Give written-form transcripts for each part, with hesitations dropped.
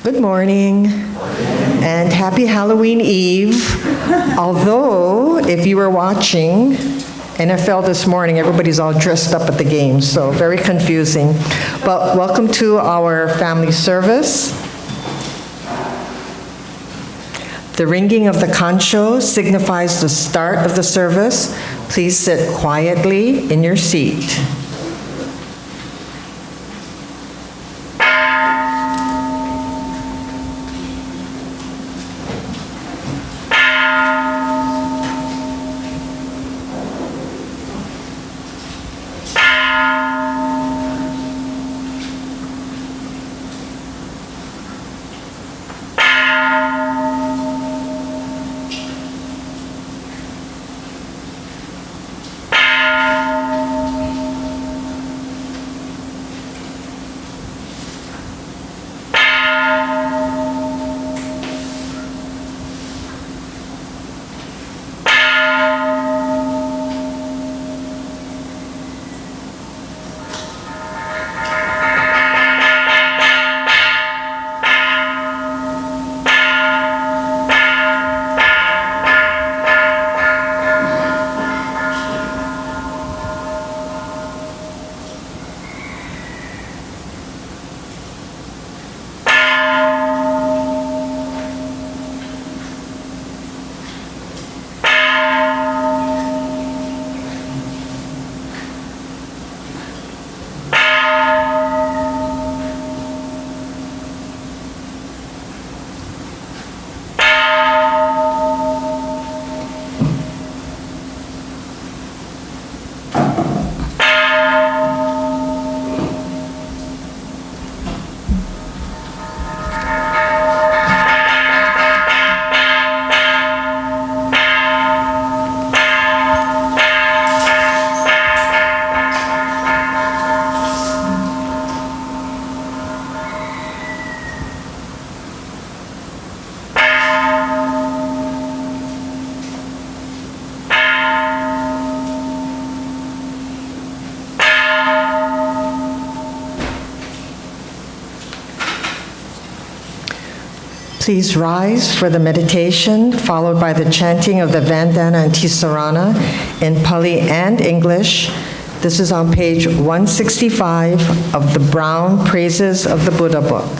Good morning, and happy Halloween Eve. Although, if you were watching NFL this morning, everybody's all dressed up at the game, so very confusing. But welcome to our family service. The ringing of the kansho signifies the start of the service. Please sit quietly in your seat. Please rise for the meditation, followed by the chanting of the Vandana Ti-Sarana in Pali and English. This is on page 165 of the Brown Praises of the Buddha book.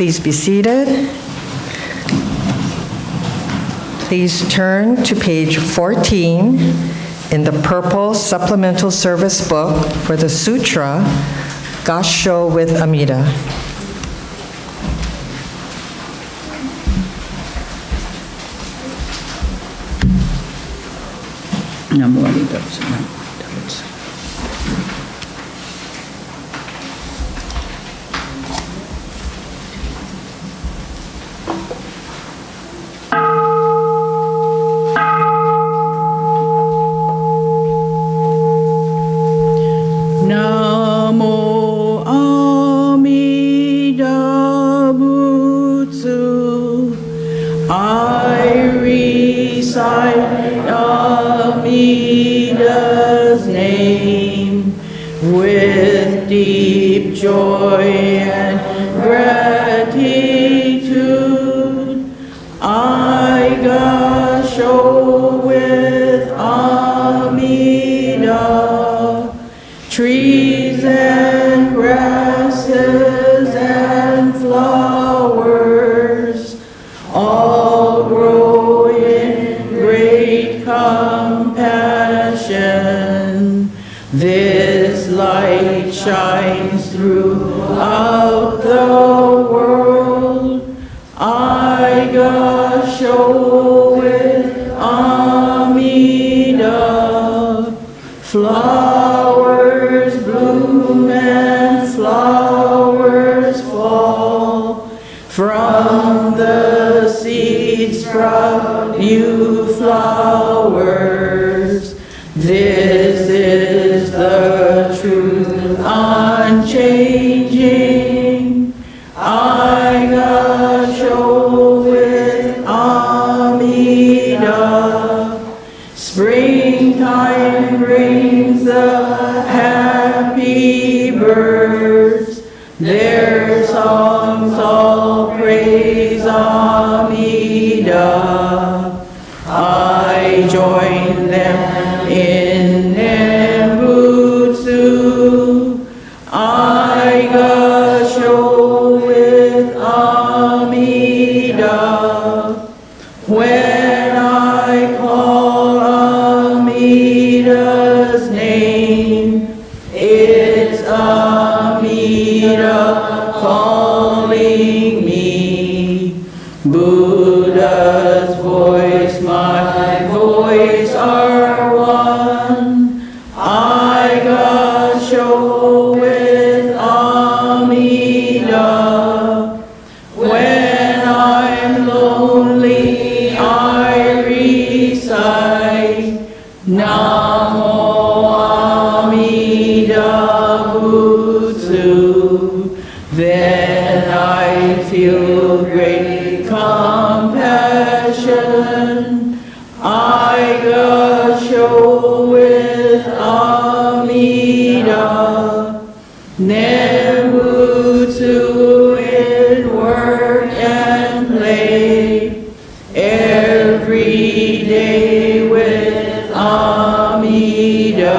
Please be seated. Please turn to page 14 in the purple supplemental service book for the Sutra, Gassho with Amida. Namo Amida Butsu. I recite Amida's name with deep joy and gratitude. I Gassho with Amida. Trees and grasses and flowers all grow in great compassion. This light shines throughout the world. I Gassho with Amida. Flowers bloom and flowers fall. From the seeds sprout new flowers. This is the truth unchanging. I Gassho with Amida. Springtime brings the happy birds. Their songs all praise Amida. I join them in Nembutsu. I Gassho with Amida. When I call Amida's name, it's Amida calling me. Buddha's voice, my voice are one. I Gassho with Amida. When I'm lonely, I recite Namo Amida Butsu. Then I feel great compassion. I Gassho with Amida. Nembutsu in work and play. Every day with Amida.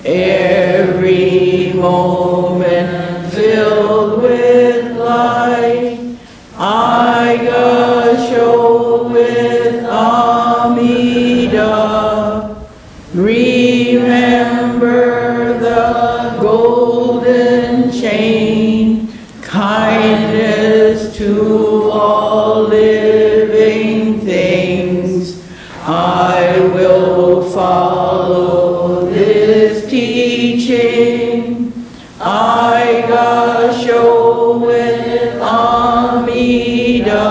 Every moment filled with light. I Gassho with Amida. Remember the golden chain. Kindness to all living things. I will follow this teaching. I Gassho with Amida.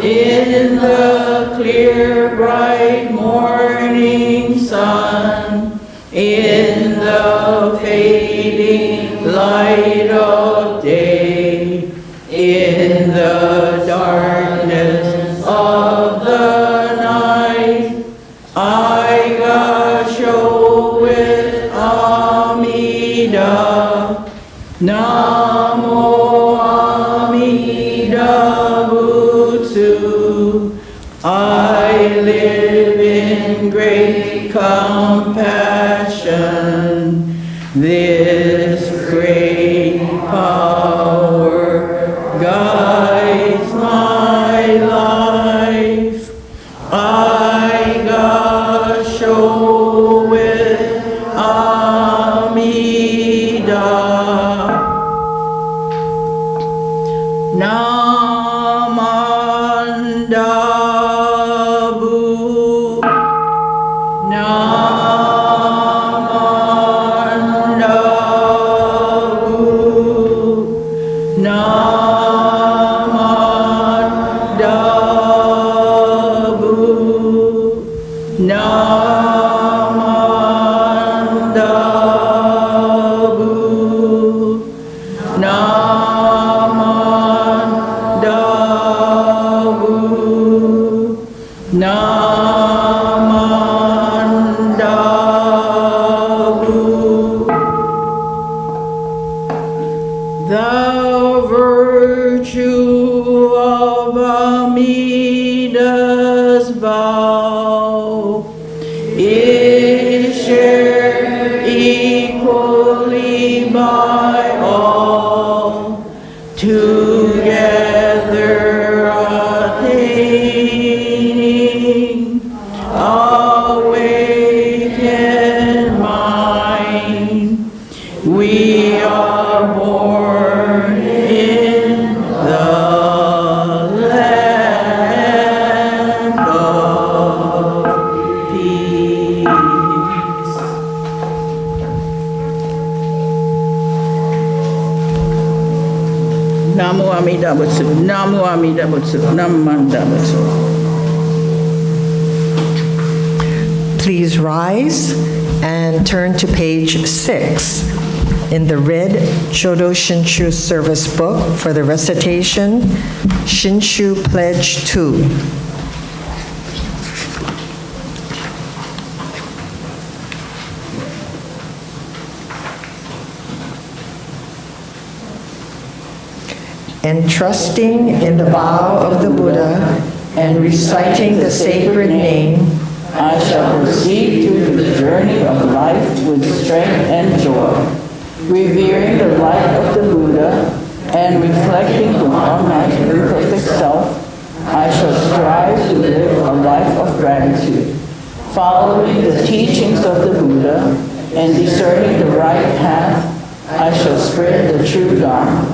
In the clear bright morning sun, in the fading light of day, in the darkness of the night, I Gassho with Amida. Namo Amida Butsu. I live in great compassion. This great power The virtue of Amida's vow is shared equally by all, together attaining awakened mind. We are born in the land of peace. Namu Amida Butsu, Namu Amida Butsu, Namanda Butsu. Please rise and turn to page 6 in the red Jodo Shinshu service book for the recitation, Shinshu Pledge II. Entrusting in the vow of the Buddha and reciting the sacred name, I shall proceed through the journey of life with strength and joy, revering the light of the Buddha and reflecting on my imperfect self. I shall strive to live a life of gratitude, following the teachings of the Buddha and discerning the right path. I shall spread the true Dharma,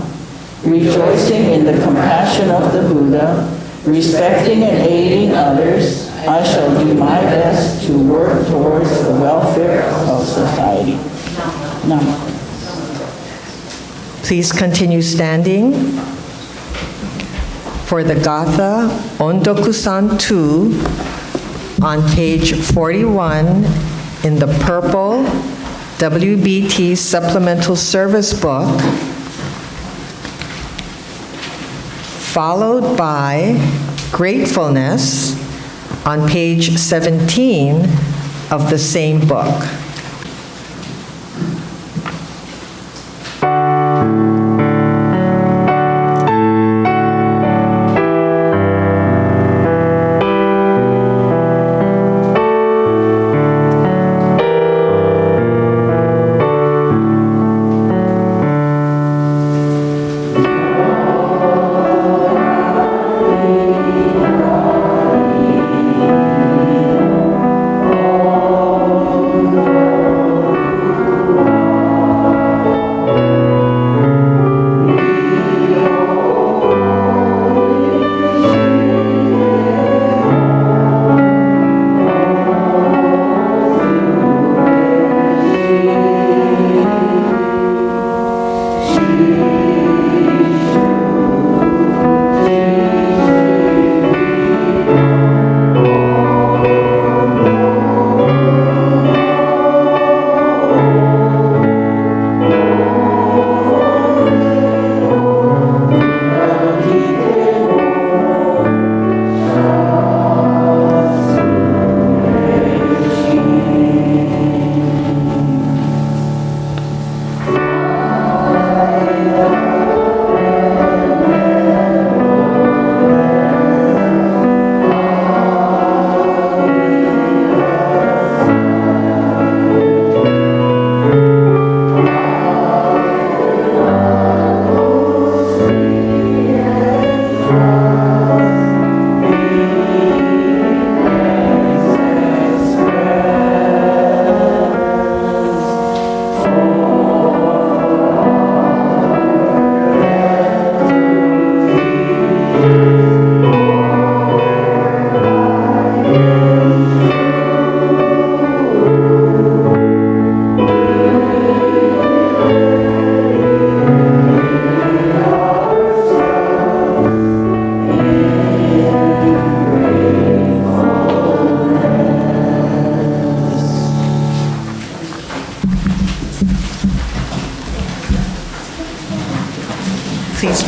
rejoicing in the compassion of the Buddha, respecting and aiding others. I shall do my best to work towards the welfare of society. Namaste. please continue standing for the Gatha Ondokusan 2 on page 41 in the purple WBT Supplemental Service Book, followed by Gratefulness on page 17 of the same book.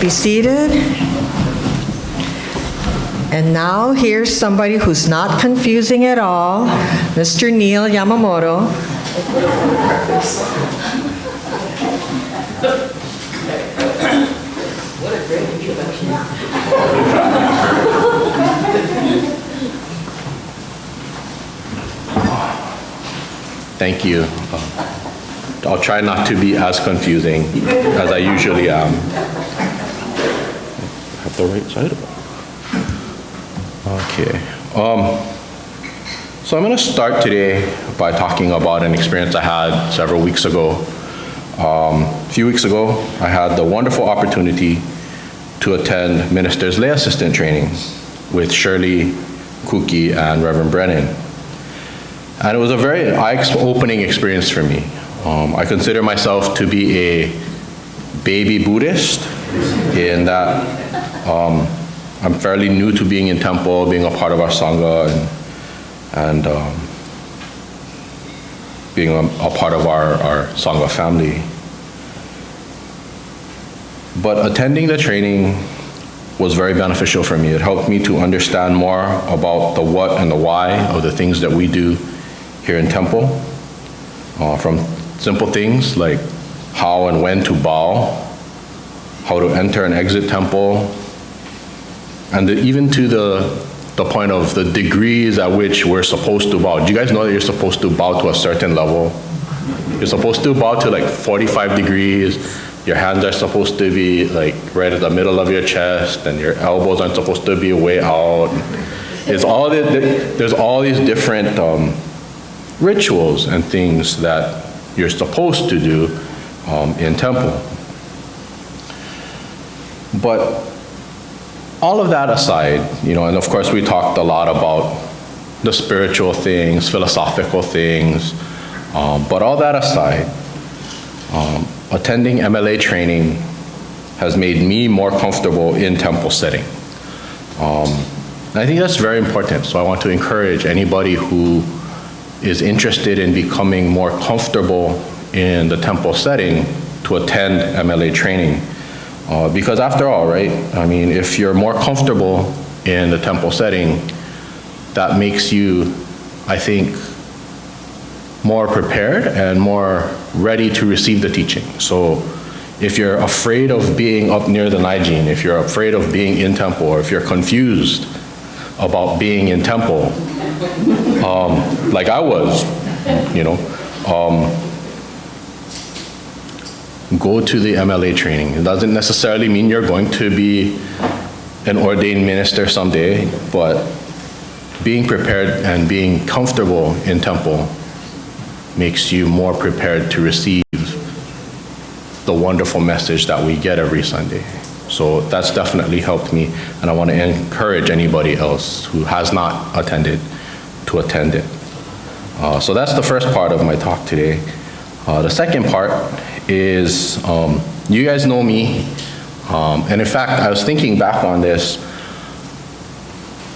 be seated. And now here's somebody who's not confusing at all, Mr. Neil Yamamoto. What a great introduction. Thank you. I'll try not to be as confusing as I usually am. Have the right side of it. Okay. So I'm going to start today by talking about an experience I had several weeks ago. A few weeks ago, I had the wonderful opportunity to attend Minister's Lay Assistant training with Shirley, Kuki, and Reverend Brennan. And it was a very eye-opening experience for me. I consider myself to be a baby Buddhist in that I'm fairly new to being in temple, being a part of our Sangha, and being a part of our Sangha family. But attending the training was very beneficial for me. It helped me to understand more about the what and the why of the things that we do here in temple, from simple things like how and when to bow, how to enter and exit temple, and even to the point of the degrees at which we're supposed to bow. Do you guys know that you're supposed to bow to a certain level? You're supposed to bow to like 45 degrees. Your hands are supposed to be like right at the middle of your chest, and your elbows aren't supposed to be way out. There's all these different rituals and things that you're supposed to do in temple. But all of that aside, and of course we talked a lot about the spiritual things, philosophical things, but all that aside, attending MLA training has made me more comfortable in temple setting. I think that's very important, so I want to encourage anybody who is interested in becoming more comfortable in the temple setting to attend MLA training. Because after all, right, if you're more comfortable in the temple setting, that makes you, I think, more prepared and more ready to receive the teaching. So if you're afraid of being up near the Naijin, if you're afraid of being in temple, or if you're confused about being in temple, like I was, go to the MLA training. It doesn't necessarily mean you're going to be an ordained minister someday, but being prepared and being comfortable in temple makes you more prepared to receive the wonderful message that we get every Sunday. So that's definitely helped me, and I want to encourage anybody else who has not attended to attend it. So that's the first part of my talk today. The second part is, you guys know me, and in fact, I was thinking back on this.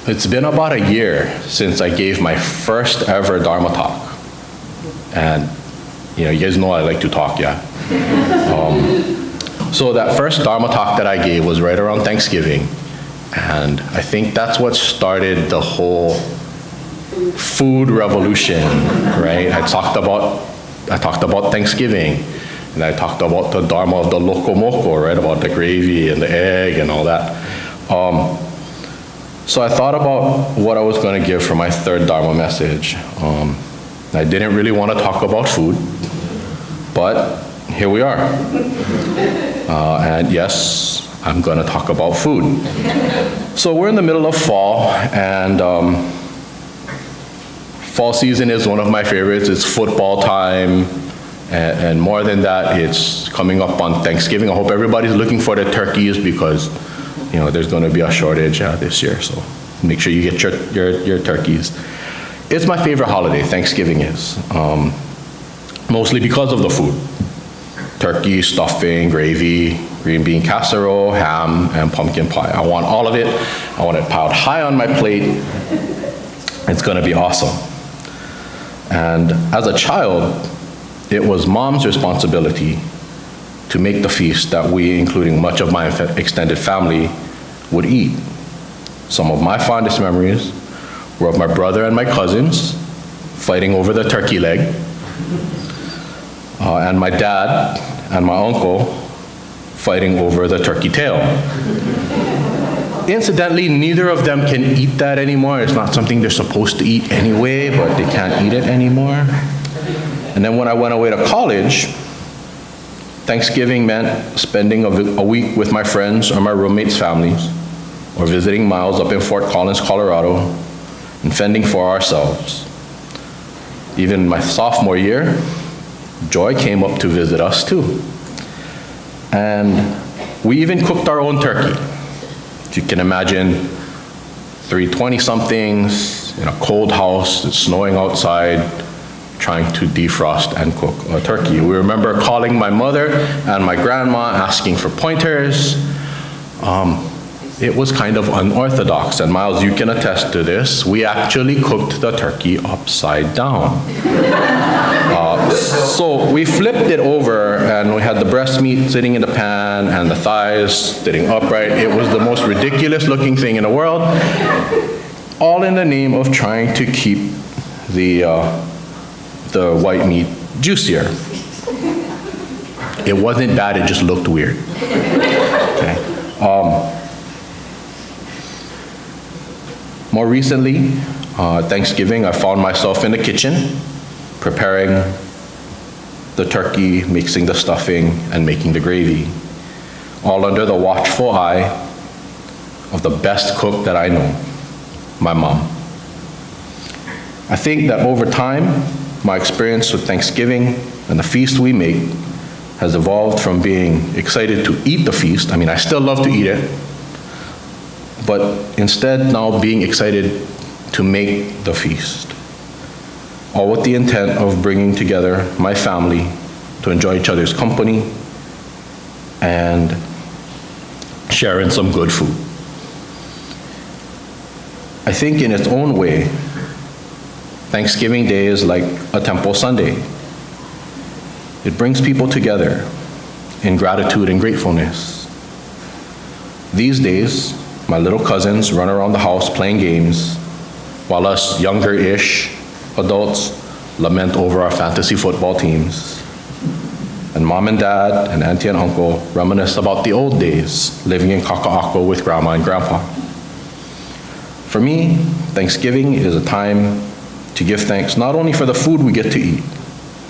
It's been about a year since I gave my first ever Dharma talk. And you guys know I like to talk, yeah? So that first Dharma talk that I gave was right around Thanksgiving. And I think that's what started the whole food revolution, right? I talked about Thanksgiving, and I talked about the Dharma of the lokomoko, right? About the gravy and the egg and all that. So I thought about what I was going to give for my third Dharma message. I didn't really want to talk about food, but here we are. And yes, I'm going to talk about food. So we're in the middle of fall, and fall season is one of my favorites. It's football time, and more than that, it's coming up on Thanksgiving. I hope everybody's looking for the turkeys, because there's going to be a shortage this year, so make sure you get your turkeys. It's my favorite holiday, Thanksgiving is, mostly because of the food. Turkey, stuffing, gravy, green bean casserole, ham, and pumpkin pie. I want all of it. I want it piled high on my plate. It's going to be awesome. And as a child, it was mom's responsibility to make the feast that we, including much of my extended family, would eat. Some of my fondest memories were of my brother and my cousins fighting over the turkey leg, and my dad and my uncle fighting over the turkey tail. Incidentally, neither of them can eat that anymore. It's not something they're supposed to eat anyway, but they can't eat it anymore. And then when I went away to college, Thanksgiving meant spending a week with my friends or my roommates' families, or visiting Miles up in Fort Collins, Colorado, and fending for ourselves. Even in my sophomore year, Joy came up to visit us too. And we even cooked our own turkey. If you can imagine, 3 20-somethings in a cold house, it's snowing outside, trying to defrost and cook a turkey. We remember calling my mother and my grandma, asking for pointers. It was kind of unorthodox, and Miles, you can attest to this. We actually cooked the turkey upside down. So we flipped it over, and we had the breast meat sitting in the pan and the thighs sitting upright. It was the most ridiculous looking thing in the world, all in the name of trying to keep the white meat juicier. It wasn't bad, it just looked weird. Okay. More recently, Thanksgiving, I found myself in the kitchen preparing the turkey, mixing the stuffing, and making the gravy, all under the watchful eye of the best cook that I know, my mom. I think that over time, my experience with Thanksgiving and the feast we make has evolved from being excited to eat the feast. I mean, I still love to eat it, but instead now being excited to make the feast, all with the intent of bringing together my family to enjoy each other's company and sharing some good food. I think in its own way, Thanksgiving Day is like a temple Sunday. It brings people together in gratitude and gratefulness. These days, my little cousins run around the house playing games, while us younger-ish adults lament over our fantasy football teams. And mom and dad and auntie and uncle reminisce about the old days living in Kaka'ako with grandma and grandpa. For me, Thanksgiving is a time to give thanks not only for the food we get to eat,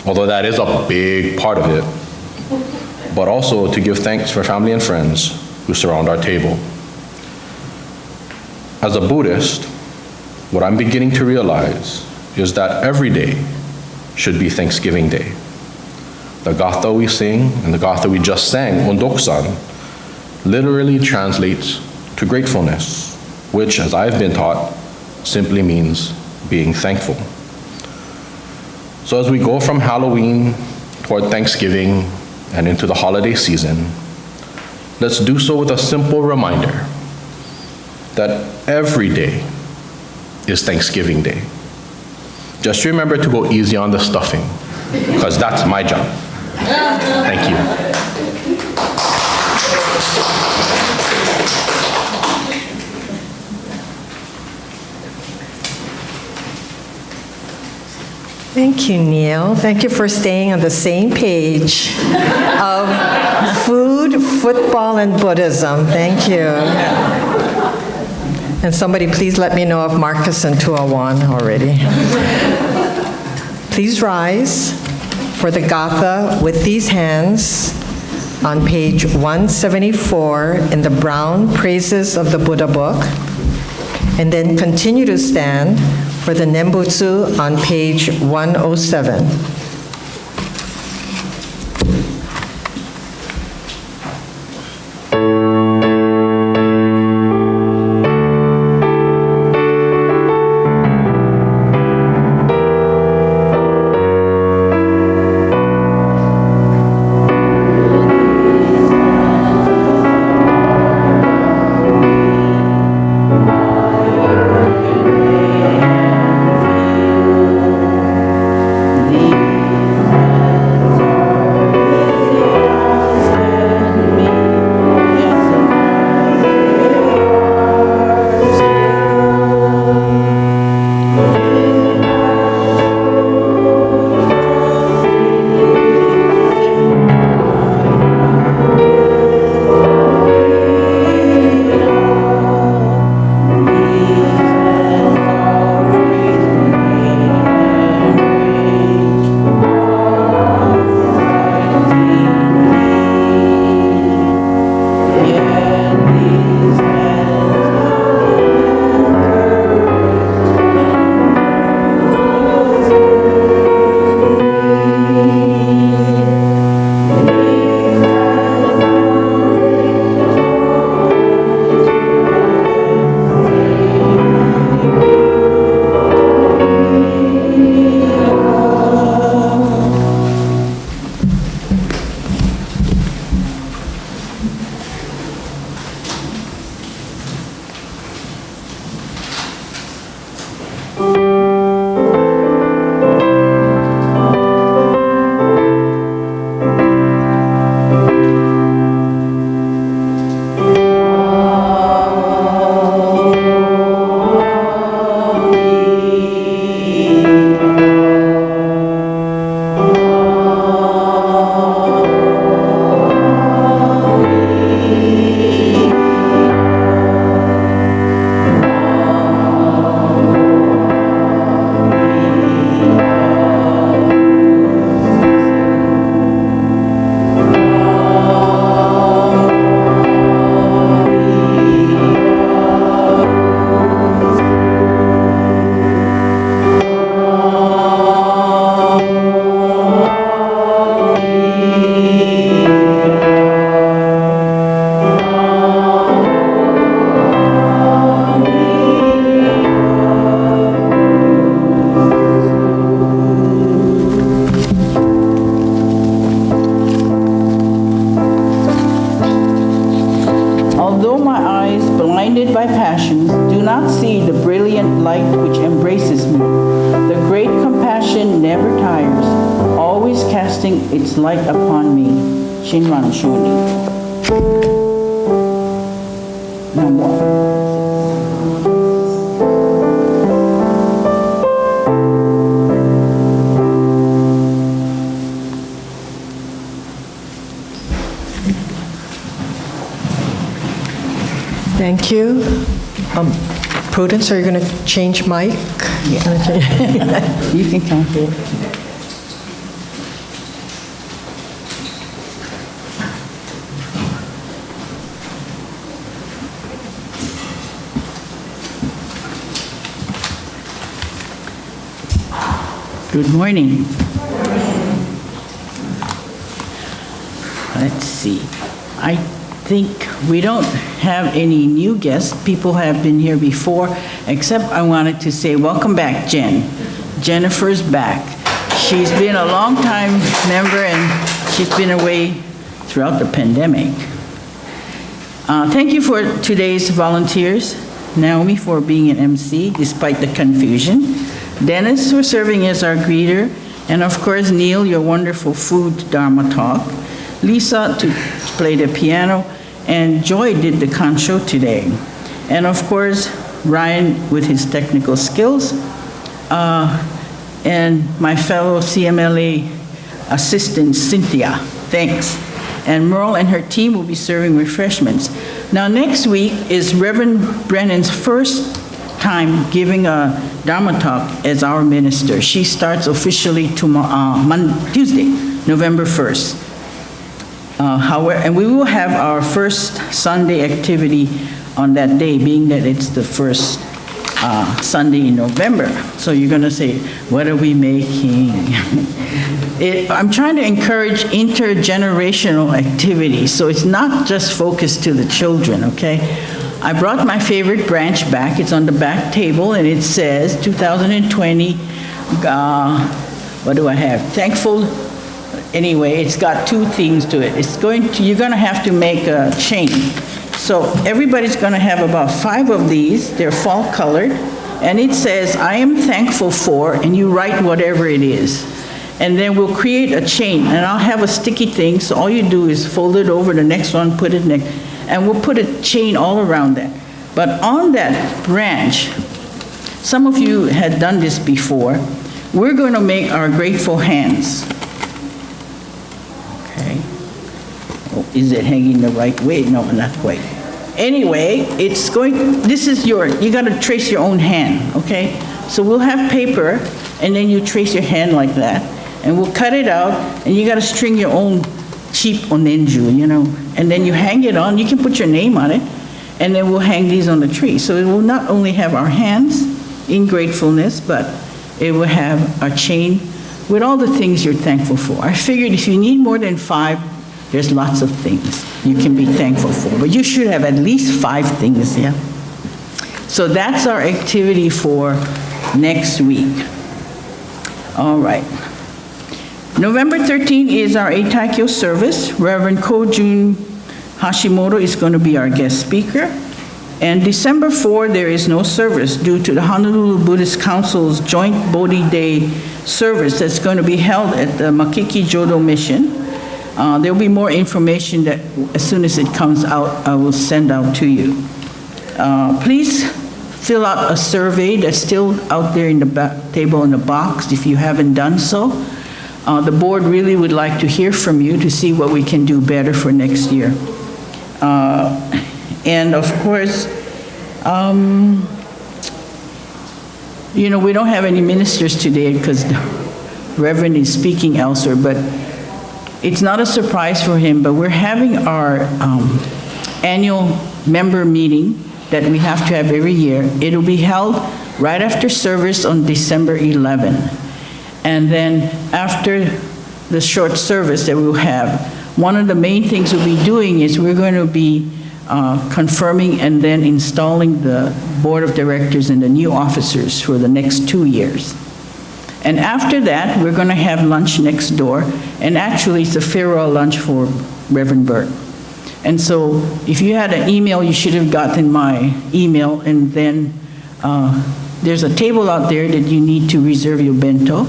although that is a big part of it, but also to give thanks for family and friends who surround our table. As a Buddhist, what I'm beginning to realize is that every day should be Thanksgiving Day. The Gatha we sing and the Gatha we just sang, Ondokusan, literally translates to gratefulness, which, as I've been taught, simply means being thankful. So as we go from Halloween toward Thanksgiving and into the holiday season, let's do so with a simple reminder that every day is Thanksgiving Day. Just remember to go easy on the stuffing, because that's my job. Thank you. Thank you, Neil. Thank you for staying on the same page of food, football, and Buddhism. Thank you. And somebody please let me know if Marcus and Tua won already. Please rise for the Gatha with these hands on page 174 in the brown Praises of the Buddha book, and then continue to stand for the Nembutsu on page 107. The embraces me. The great compassion never tires, always casting its light upon me. Shinran Shoni. Now what? Thank you. Prudence, are you going to change mic? You can come here. Good morning. Let's see. I think we don't have any new guests. People have been here before, except I wanted to say welcome back, Jen. Jennifer's back. She's been a long time member and she's been away throughout the pandemic. Thank you for today's volunteers. Naomi for being an MC despite the confusion. Dennis for serving as our greeter. And of course, Neil, your wonderful food Dharma talk. Lisa to play the piano. And Joy did the kansho today. And of course, Ryan with his technical skills. And my fellow CMLA assistant, Cynthia. Thanks. And Merle and her team will be serving refreshments. Now, next week is Reverend Brennan's first time giving a Dharma talk as our minister. She starts officially tomorrow, Tuesday, November 1st. And we will have our first Sunday activity on that day, being that it's the first Sunday in November. So you're going to say, what are we making? I'm trying to encourage intergenerational activity, so it's not just focused to the children, okay? I brought my favorite branch back. It's on the back table, and it says 2020, what do I have? Thankful. Anyway, it's got two themes to it. You're going to have to make a chain. So everybody's going to have about 5 of these. They're fall colored. And it says, I am thankful for, and you write whatever it is. And then we'll create a chain. And I'll have a sticky thing, so all you do is fold it over the next one, put it next, and we'll put a chain all around that. But on that branch, some of you had done this before, we're going to make our grateful hands. Is it hanging the right way? No, not quite. Anyway, you got to trace your own hand, okay? So we'll have paper, and then you trace your hand like that, and we'll cut it out, and you got to string your own cheap onenju, and then you hang it on. You can put your name on it, and then we'll hang these on the tree. So it will not only have our hands in gratefulness, but it will have a chain with all the things you're thankful for. I figured if you need more than 5, there's lots of things you can be thankful for, but you should have at least 5 things, yeah? So that's our activity for next week. All right. November 13th is our Eitaikyo service. Reverend Kojun Hashimoto is going to be our guest speaker. And December 4, there is no service due to the Honolulu Buddhist Council's joint Bodhi Day service that's going to be held at the Makiki Jodo Mission. There'll be more information that as soon as it comes out, I will send out to you. Please fill out a survey that's still out there in the back table in the box if you haven't done so. The board really would like to hear from you to see what we can do better for next year. And of course, we don't have any ministers today because the Reverend is speaking elsewhere, but it's not a surprise for him, but we're having our annual member meeting that we have to have every year. It'll be held right after service on December 11. And then after the short service that we'll have, one of the main things we'll be doing is we're going to be confirming and then installing the board of directors and the new officers for the next 2 years. And after that, we're going to have lunch next door. And actually, it's a farewell lunch for Reverend Burt. And so if you had an email, you should have gotten my email. And then there's a table out there that you need to reserve your bento.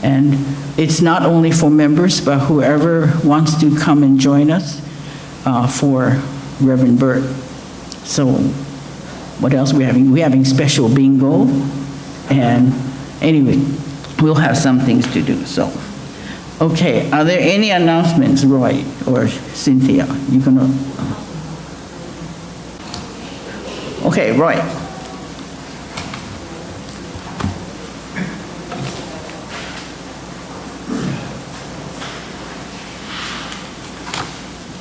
And it's not only for members, but whoever wants to come and join us for Reverend Burt. So what else are we having? We're having special bingo. And anyway, we'll have some things to do, so. Okay, are there any announcements, Roy or Cynthia? You gonna? Okay, Roy.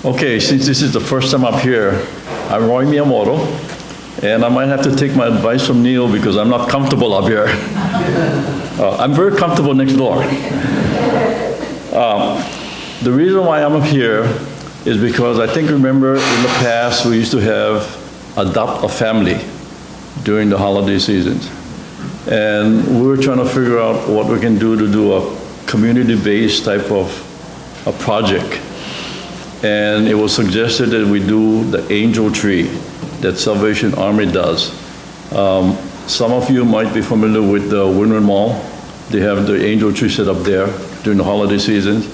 Okay, since this is the first time up here, I'm Roy Yamamoto, and I might have to take my advice from Neil because I'm not comfortable up here. I'm very comfortable next door. The reason why I'm up here is because I think, remember, in the past, we used to have adopt a family during the holiday seasons. And we were trying to figure out what we can do to do a community-based type of a project. And it was suggested that we do the angel tree that Salvation Army does. Some of you might be familiar with the Windward Mall. They have the angel tree set up there during the holiday seasons.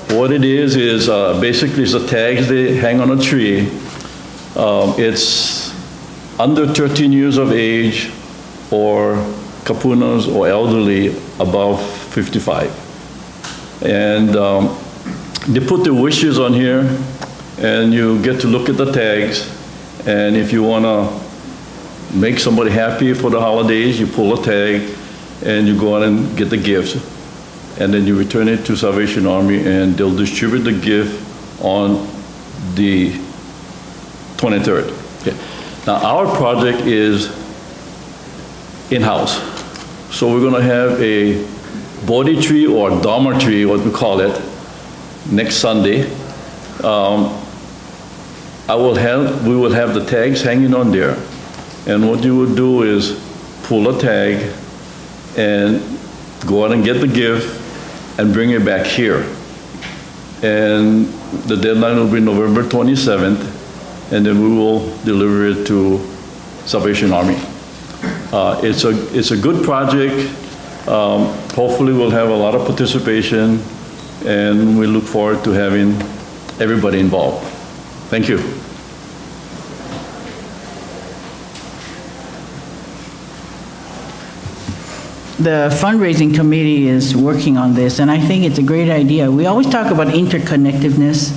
What it is basically it's the tags they hang on a tree. It's under 13 years of age or kapunas or elderly above 55. And they put the wishes on here, and you get to look at the tags, and if you want to make somebody happy for the holidays, you pull a tag, and you go out and get the gift, and then you return it to Salvation Army, and they'll distribute the gift on the 23rd. Okay. Now, our project is in-house, so we're going to have a Bodhi tree or Dharma tree, what we call it, next Sunday. We will have the tags hanging on there. And what you would do is pull a tag and go out and get the gift and bring it back here. And the deadline will be November 27th, and then we will deliver it to Salvation Army. It's a good project. Hopefully we'll have a lot of participation, and we look forward to having everybody involved. Thank you. The fundraising committee is working on this, and I think it's a great idea. We always talk about interconnectedness,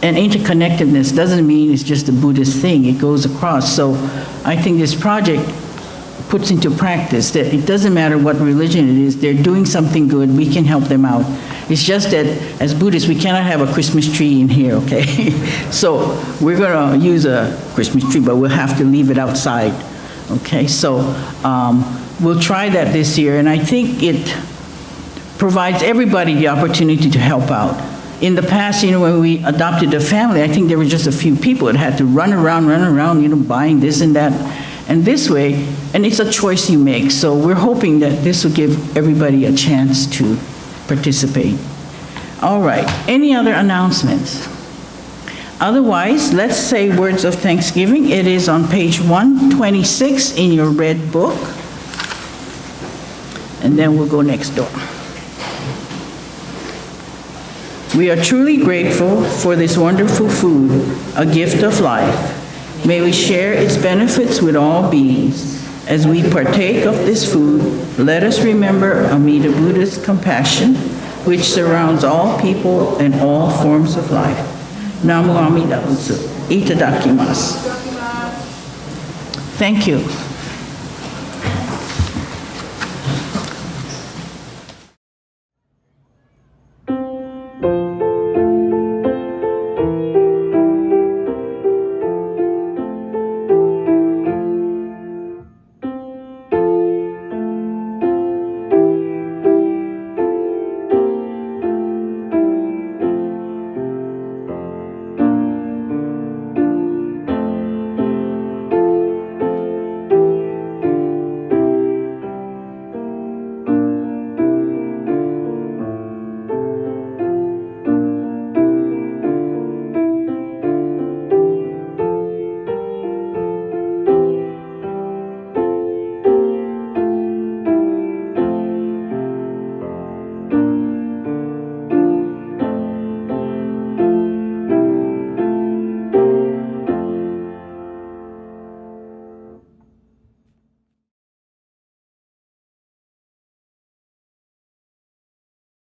and interconnectedness doesn't mean it's just a Buddhist thing. It goes across. So I think this project puts into practice that it doesn't matter what religion it is, they're doing something good, we can help them out. It's just that as Buddhists, we cannot have a Christmas tree in here, okay? So we're gonna use a Christmas tree, but we'll have to leave it outside, okay? So we'll try that this year, and I think it provides everybody the opportunity to help out. In the past, when we adopted a family, I think there were just a few people that had to run around, buying this and that. And this way, and it's a choice you make, so we're hoping that this will give everybody a chance to participate. All right, any other announcements? Otherwise, let's say words of thanksgiving. It is on page 126 in your red book. And then we'll go next door. We are truly grateful for this wonderful food, a gift of life. May we share its benefits with all beings. As we partake of this food, let us remember Amida Buddha's compassion, which surrounds all people and all forms of life. Namu Amida Butsu. Itadakimasu. Thank you.